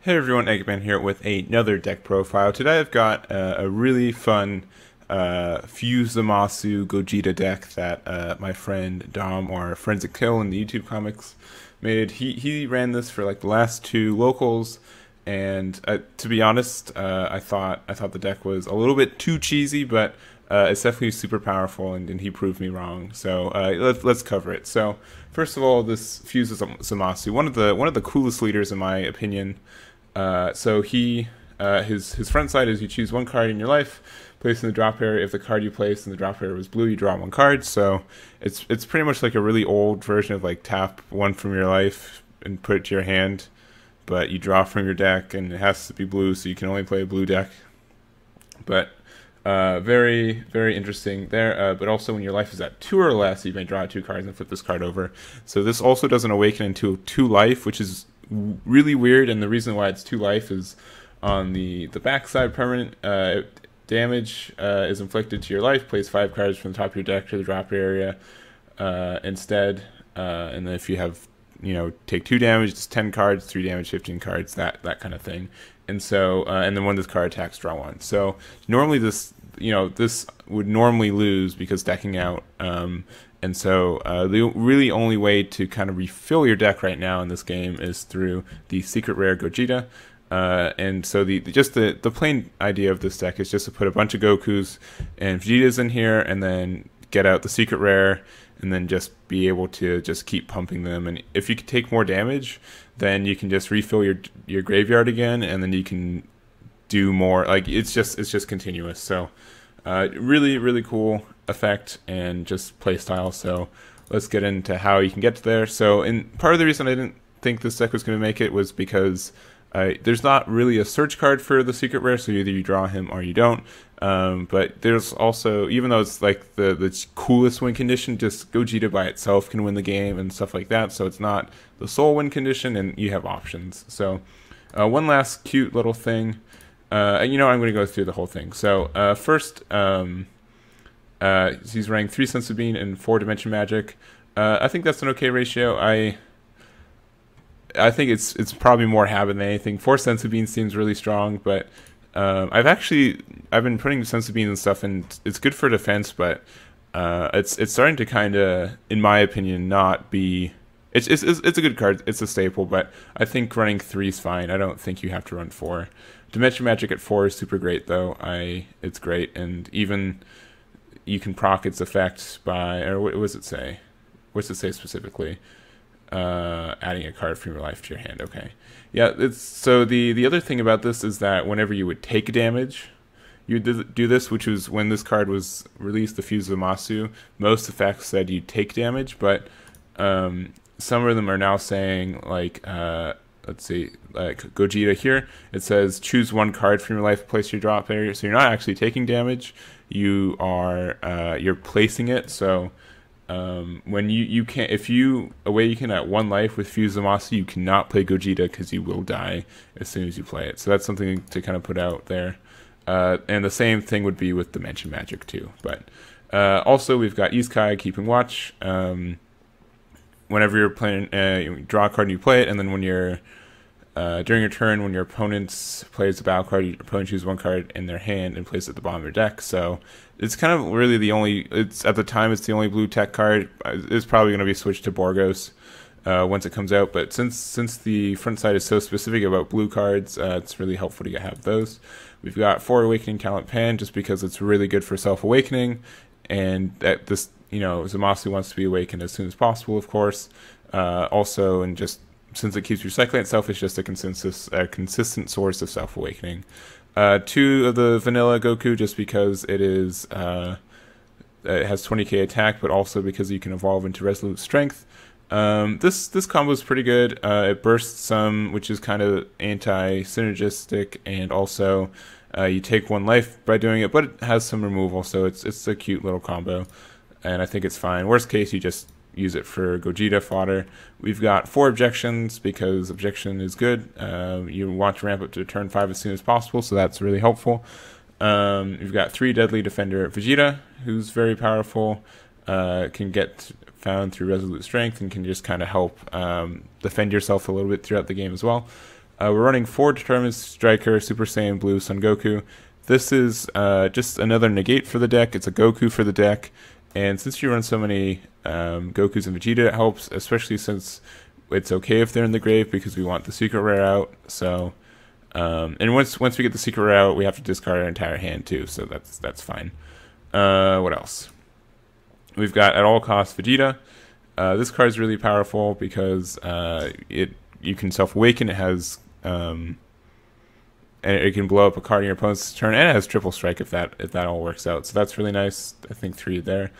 Hey everyone, Egman here with another deck profile. Today I've got a really fun Fuse Zamasu Gogeta deck that my friend Dom, or Forensic Kill in the YouTube comics, made. He ran this for like the last two locals, and to be honest, I thought the deck was a little bit too cheesy, but it's definitely super powerful, and he proved me wrong. So let's cover it. So first of all, this Fuse Zamasu, one of the coolest leaders in my opinion. So his front side is you choose one card in your life, place in the drop area. If the card you place in the drop area was blue, you draw one card. So it's pretty much like a really old version of like tap one from your life and put it to your hand, but you draw from your deck and it has to be blue, so you can only play a blue deck. But very, very interesting there. But also when your life is at 2 or less, you may draw 2 cards and flip this card over. So this also doesn't awaken into 2 life, which is really weird, and the reason why it's 2 life is on the backside. Permanent damage is inflicted to your life. Place 5 cards from the top of your deck to the drop area instead, and then if you have, take 2 damage, it's 10 cards, 3 damage, 15 cards, that kind of thing. And so and then when this card attacks, draw 1. So normally this would normally lose because decking out. And so the really only way to kind of refill your deck right now in this game is through the secret rare Gogeta. And so the plain idea of this deck is just to put a bunch of Gokus and Vegetas in here, and then get out the secret rare, and then just be able to just keep pumping them. And if you can take more damage, then you can just refill your graveyard again, and then you can do more. Like it's just continuous. So really, really cool effect and just play style. So let's get into how you can get to there. So, and part of the reason I didn't think this deck was going to make it was because there's not really a search card for the secret rare, so either you draw him or you don't. But there's also, even though it's like the coolest win condition, just Gogeta by itself can win the game and stuff like that. So it's not the sole win condition, and you have options. So one last cute little thing. I'm going to go through the whole thing. So first, he's running 3 Sense of Being and 4 Dimension Magic. I think that's an okay ratio. I think it's probably more habit than anything. 4 Sense of Being seems really strong, but I've been putting Sense of Being and stuff, and it's good for defense, but it's starting to kind of, in my opinion, not be. It's a good card. It's a staple, but I think running 3 is fine. I don't think you have to run 4. Dimension Magic at 4 is super great, though. It's great, and even you can proc its effect by, or what does it say? What's it say specifically? Adding a card from your life to your hand. Okay, yeah. So the other thing about this is that whenever you would take damage, you would do this, which was when this card was released, the Fuse Zamasu. Most effects said you take damage, but some of them are now saying, like, let's see, like Gogeta here, it says choose 1 card from your life, place your drop area. So you're not actually taking damage, you are you're placing it. So when you can't, if you awaken at 1 life with Fuse Zamasu, you cannot play Gogeta because you will die as soon as you play it. So that's something to kind of put out there. And the same thing would be with Dimension Magic too. But also we've got Isekai, Keeping Watch. Whenever you're playing, you draw a card and you play it, and then when you're during your turn, when your opponent plays a battle card, your opponent chooses 1 card in their hand and places it at the bottom of your deck. So it's kind of really the only. It's at the time it's the only blue tech card. It's probably going to be switched to Borgos once it comes out. But since the front side is so specific about blue cards, it's really helpful to have those. We've got 4 Awakening Talent Pan, just because it's really good for self awakening, and that this. Zamasu wants to be awakened as soon as possible, of course. Also, and just since it keeps recycling itself, it's just a consistent source of self-awakening. 2 of the vanilla Goku, just because it is it has 20k attack, but also because you can evolve into Resolute Strength. This combo is pretty good. It bursts some, which is kind of anti-synergistic, and also you take 1 life by doing it, but it has some removal, so it's a cute little combo. And I think it's fine. Worst case, you just use it for Gogeta fodder. We've got 4 objections, because objection is good. You want to ramp up to turn 5 as soon as possible, so that's really helpful. You've got 3 Deadly Defender Vegeta, who's very powerful. Can get found through Resolute Strength and can just kind of help defend yourself a little bit throughout the game as well. We're running 4 Determined Striker, Super Saiyan Blue, Son Goku. This is just another negate for the deck. It's a Goku for the deck. And since you run so many Gokus and Vegeta, it helps, especially since it's okay if they're in the grave because we want the secret rare out. So, and once we get the secret rare out, we have to discard our entire hand too. So that's fine. What else? We've got At All Costs Vegeta. This card is really powerful because you can self-awaken. It has and it can blow up a card in your opponent's turn, and it has triple strike if that all works out. So that's really nice. I think 3 there.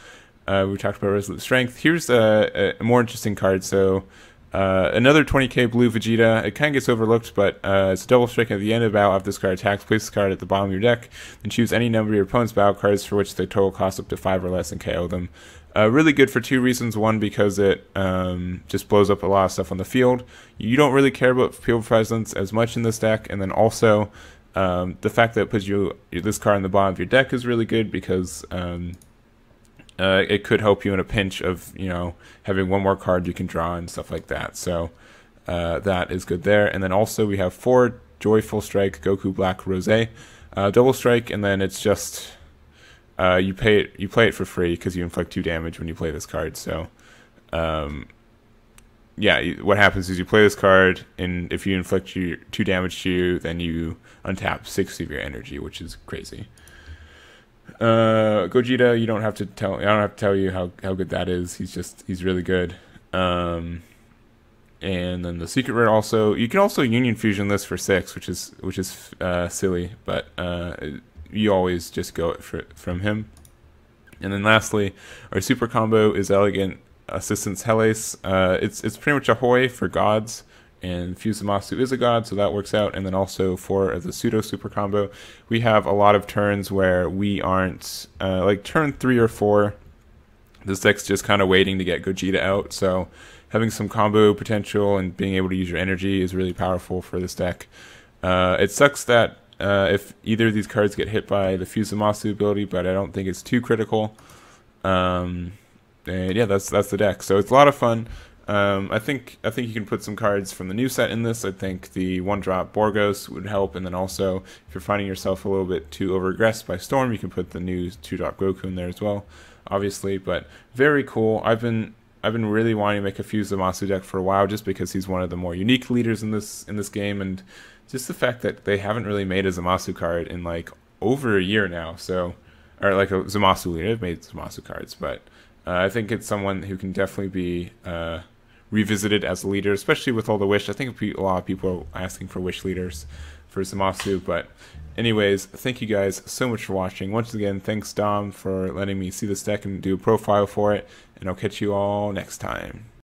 We talked about Resolute Strength. Here's a more interesting card. So another 20k blue Vegeta. It kind of gets overlooked, but it's a double strike at the end of the battle. After this card attacks, place this card at the bottom of your deck, and choose any number of your opponent's battle cards for which the total costs up to 5 or less and KO them. Really good for 2 reasons. One, because it just blows up a lot of stuff on the field. You don't really care about field presence as much in this deck, and then also the fact that it puts this card on the bottom of your deck is really good because it could help you in a pinch of having one more card you can draw and stuff like that. So that is good there. And then also we have 4 Joyful Strike Goku Black Rose, double strike, and then it's just you play it for free because you inflict 2 damage when you play this card. So yeah, what happens is you play this card, and if you inflict 2 damage to you, then you untap 6 of your energy, which is crazy. Gogeta, I don't have to tell you how good that is. He's really good. And then the secret rare also, you can also Union Fusion this for 6, which is silly, but you always just go from him. And then lastly, our super combo is Elegant Assistance Helles. It's pretty much a Hoi for gods, and Zamasu is a god, so that works out. And then also for the pseudo super combo, we have a lot of turns where we aren't like turn 3 or 4. This deck's just kind of waiting to get Gogeta out, so having some combo potential and being able to use your energy is really powerful for this deck. It sucks that if either of these cards get hit by the Zamasu ability, but I don't think it's too critical. And yeah, that's the deck. So it's a lot of fun. I think you can put some cards from the new set in this. I think the 1-drop Borgos would help, and then also if you're finding yourself a little bit too overaggressed by Storm, you can put the new 2-drop Goku in there as well, obviously. But very cool. I've been really wanting to make a Zamasu deck for a while, just because he's one of the more unique leaders in this game, and just the fact that they haven't really made a Zamasu card in like over a year now. So, or like a Zamasu leader. They've made Zamasu cards, but I think it's someone who can definitely be revisited as a leader, especially with all the wish. I think a lot of people are asking for wish leaders for Zamasu. But anyways, thank you guys so much for watching. Once again, thanks Dom for letting me see this deck and do a profile for it, and I'll catch you all next time.